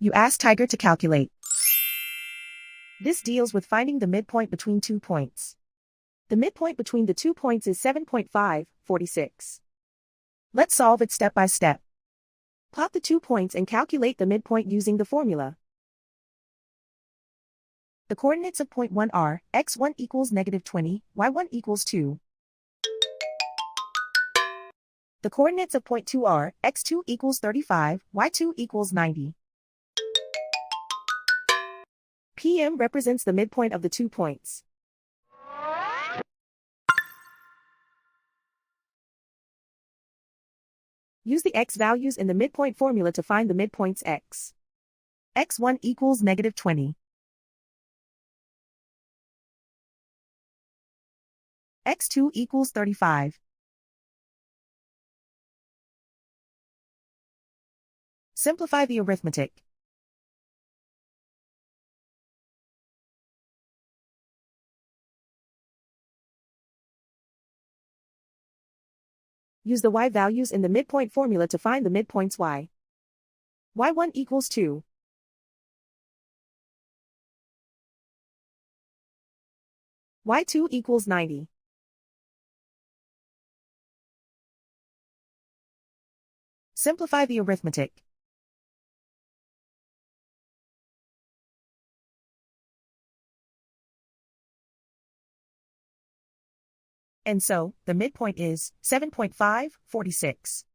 You ask Tiger to calculate. This deals with finding the midpoint between 2 points. The midpoint between the 2 points is 7.546. Let's solve it step by step. Plot the 2 points and calculate the midpoint using the formula. The coordinates of point 1 are x1 equals -20, y1 equals 2. The coordinates of point 2 are x2 equals 35, y2 equals 90. PM represents the midpoint of the 2 points. Use the x values in the midpoint formula to find the midpoints x. x1 equals -20. x2 equals 35. Simplify the arithmetic. Use the y values in the midpoint formula to find the midpoints y. y1 equals 2. y2 equals 90. Simplify the arithmetic. And so, the midpoint is 7.546.